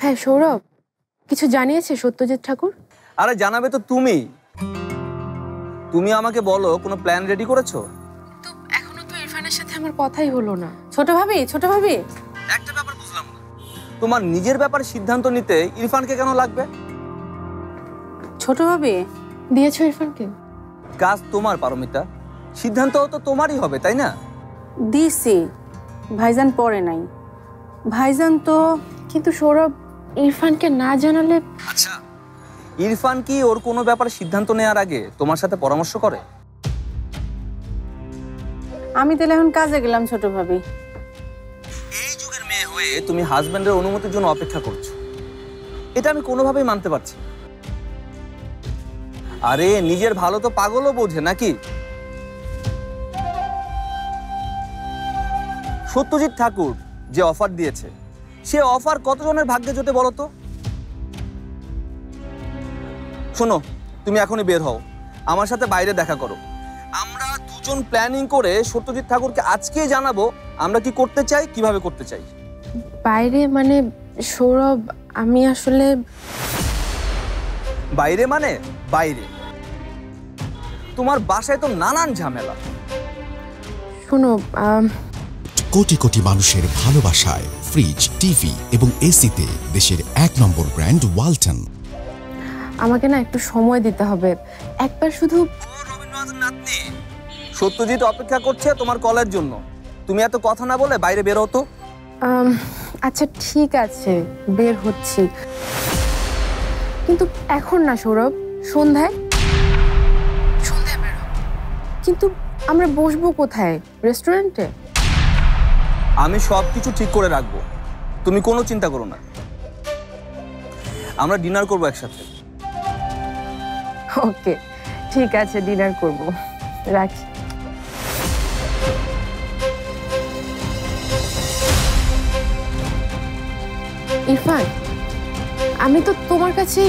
হ্যাঁ সৌরভ, কিছু জানিয়েছে সত্যজিৎ ঠাকুর? আরে জানাবে তো তুমি আমাকে বলো কোনো প্ল্যান রেডি করেছো? তো এখনো তো ইরফানের সাথে আমার কথাই হলো না। ছোট ভাবি একটা ব্যাপার বুঝলাম না, তোমার নিজের ব্যাপারে সিদ্ধান্ত নিতে ইরফানকে কেন লাগবে? ছোট ভাবি দিয়েছো ইরফানকে? কাজ তোমার পারমিতা, সিদ্ধান্তও তো তোমারই হবে তাই না? দিছি, ভাইজান পড়ে নাই। ভাইজান তো কিন্তু সৌরভ, ইরফানকে না জানালে। আচ্ছা, ইরফান কি ওর কোনো ব্যাপারে সিদ্ধান্ত নেওয়ার আগে তোমার সাথে পরামর্শ করে? আমি তাহলে এখন কাজে গেলাম ছোট ভাবি। এই যুগের মেয়ে হয়ে তুমি হাজবেন্ডের অনুমতির জন্য অপেক্ষা করছো, এটা আমি কোনোভাবেই মানতে পারছি না। আরে নিজের ভালো তো পাগলও বোঝে নাকি? সত্যজিৎ ঠাকুর যে অফার দিয়েছে, সে অফার কতজনের ভাগ্যে জোটে বলো তো? শোনো, তুমি এখনই বের হও, আমার সাথে বাইরে দেখা করো। আমরা দুজন প্ল্যানিং করে সত্যজিৎ ঠাকুরকে আজকেই জানাবো আমরা কি করতে চাই, কিভাবে করতে চাই। বাইরে মানে সৌরভ, আমি আসলে বাইরে মানে বাইরে, তোমার বাসায় তো নানান ঝামেলা। শোনো, কোটি কোটি মানুষের ভালোবাসায় ফ্রিজ, টিভি এবং এসিতে দেশের 1 নম্বর ব্র্যান্ড ওয়ালটন। আমাকে না একটু সময় দিতে হবে, একবার শুধু। সত্যজিৎ অপেক্ষা করছে তোমার কলের জন্য, তুমি এত কথা না বলে বাইরে বের হতো। আচ্ছা ঠিক আছে, বের হচ্ছি, কিন্তু এখন না সৌরভ, সন্ধ্যায় বের হব। কিন্তু আমরা বসবো কোথায়? রেস্টুরেন্টে? আমি সবকিছু ঠিক করে রাখবো, তুমি কোনো চিন্তা করো না। আমরা ডিনার করবো একসাথে। ওকে ঠিক আছে, ডিনার করব, রাখি। ইরফান, আমি তো তোমার কাছে